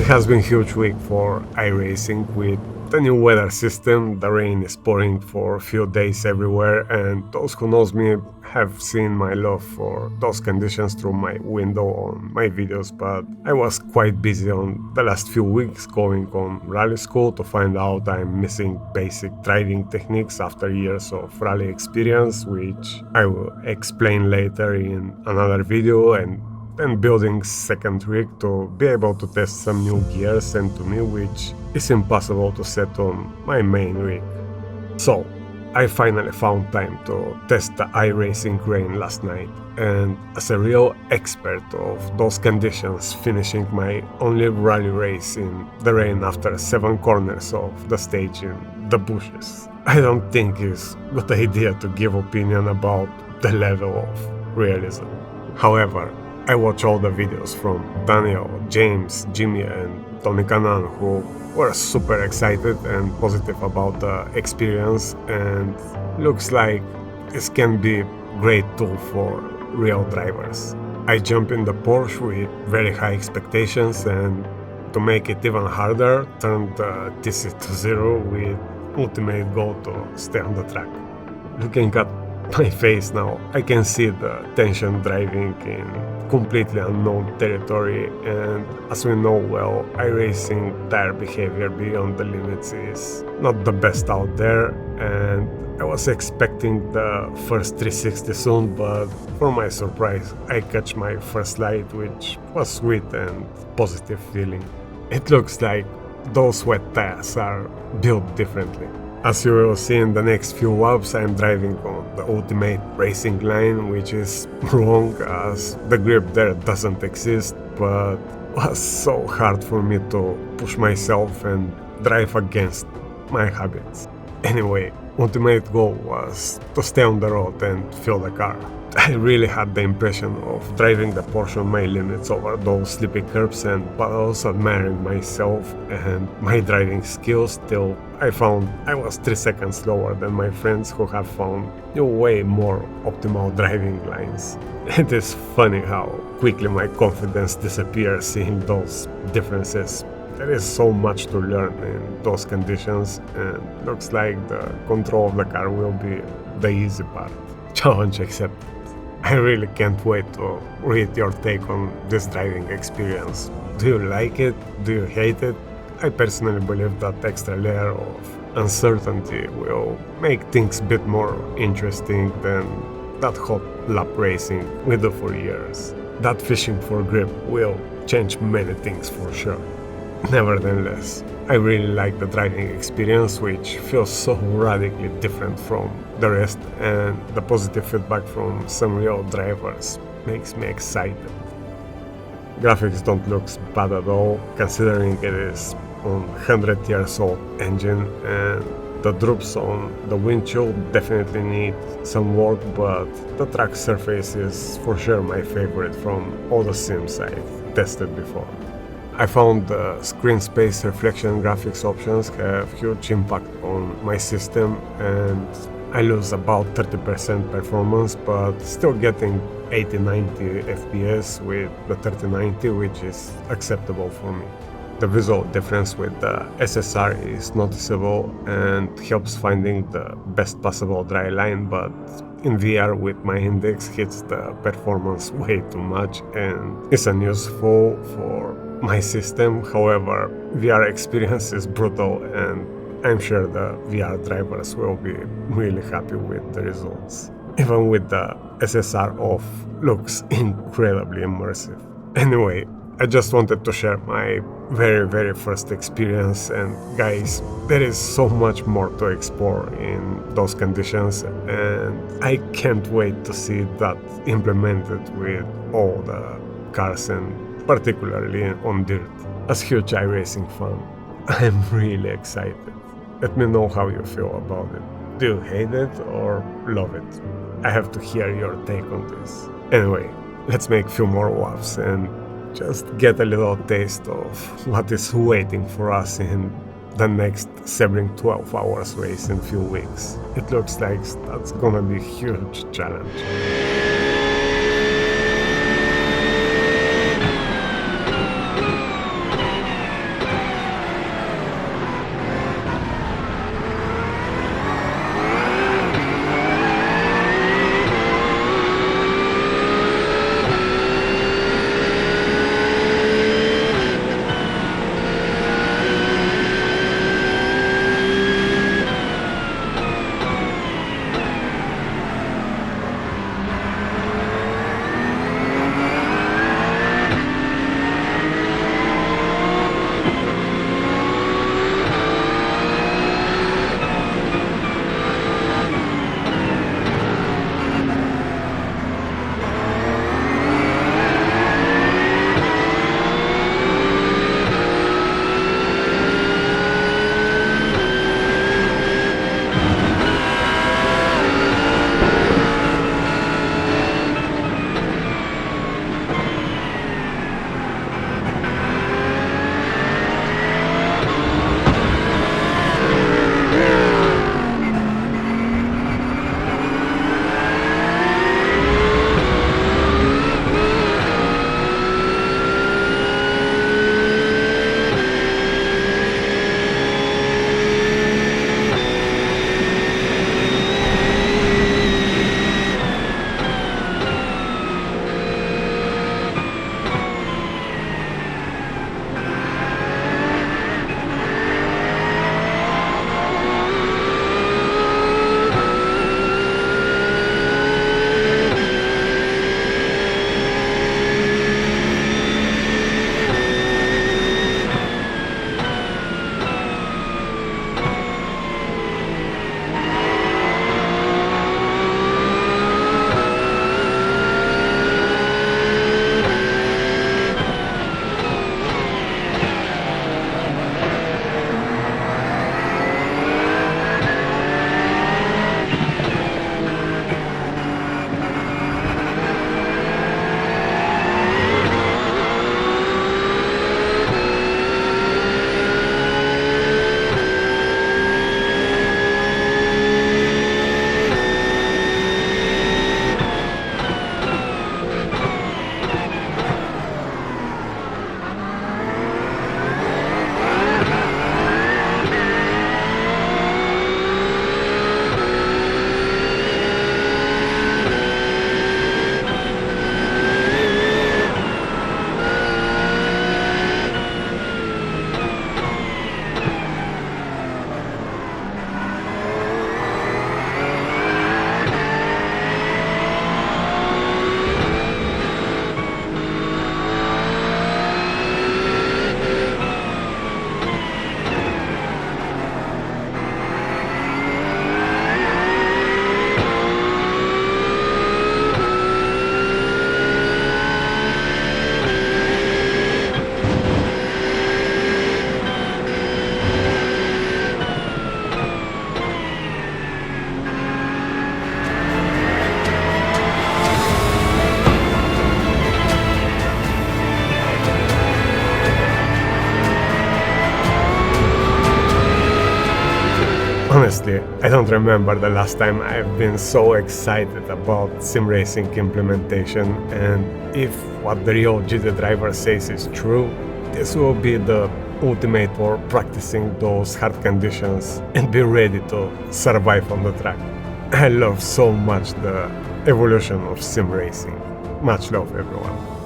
has been a huge week for iRacing with the new weather system. The rain is pouring for a few days everywhere, and those who knows me have seen my love for those conditions through my window on my videos, but I was quite busy on the last few weeks going on rally school to find out I'm missing basic driving techniques after years of rally experience, which I will explain later in another video, and then building second rig to be able to test some new gears sent to me, which is impossible to set on my main rig. So I finally found time to test the iRacing rain last night, and as a real expert of those conditions, finishing my only rally race in the rain after 7 corners of the stage in the bushes, I don't think it's a good idea to give opinion about the level of realism. However, I watch all the videos from Daniel, James, Jimmy and Tony Canan, who were super excited and positive about the experience, and looks like this can be a great tool for real drivers. I jump in the Porsche with very high expectations, and to make it even harder, turned the TC to 0 with ultimate goal to stay on the track. Looking at my face now, I can see the tension driving in completely unknown territory, and as we know well, iRacing tire behavior beyond the limits is not the best out there, and I was expecting the first 360 soon, but for my surprise I catch my first light, which was sweet and positive feeling. It looks like those wet tires are built differently. As you will see in the next few laps, I am driving on the ultimate racing line, which is wrong as the grip there doesn't exist, but was so hard for me to push myself and drive against my habits. Anyway, ultimate goal was to stay on the road and feel the car. I really had the impression of driving the Porsche on my limits over those slippy curbs and puddles, admiring myself and my driving skills till I found I was 3 seconds slower than my friends who have found way more optimal driving lines. It is funny how quickly my confidence disappears seeing those differences. There is so much to learn in those conditions, and looks like the control of the car will be the easy part. Challenge accepted. I really can't wait to read your take on this driving experience. Do you like it? Do you hate it? I personally believe that extra layer of uncertainty will make things a bit more interesting than that hot lap racing we do for years. That fishing for grip will change many things for sure. Nevertheless, I really like the driving experience, which feels so radically different from the rest, and the positive feedback from some real drivers makes me excited. Graphics don't look bad at all, considering it is on 100 years old engine, and the droops on the windshield definitely need some work, but the track surface is for sure my favorite from all the sims I've tested before. I found the screen space reflection graphics options have huge impact on my system, and I lose about 30% performance, but still getting 80-90 FPS with the 3090, which is acceptable for me. The visual difference with the SSR is noticeable and helps finding the best possible dry line, but in VR with my index hits the performance way too much and is unuseful for my system. However, VR experience is brutal, and I'm sure the VR drivers will be really happy with the results. Even with the SSR off, looks incredibly immersive. Anyway, I just wanted to share my very first experience, and guys, there is so much more to explore in those conditions, and I can't wait to see that implemented with all the cars and particularly on dirt. As a huge iRacing fan, I'm really excited. Let me know how you feel about it. Do you hate it or love it? I have to hear your take on this. Anyway, let's make a few more laps and just get a little taste of what is waiting for us in the next Sebring 12 hours race in a few weeks. It looks like that's gonna be a huge challenge. I don't remember the last time I've been so excited about sim racing implementation, and if what the real GT driver says is true, this will be the ultimate for practicing those hard conditions and be ready to survive on the track. I love so much the evolution of sim racing. Much love, everyone.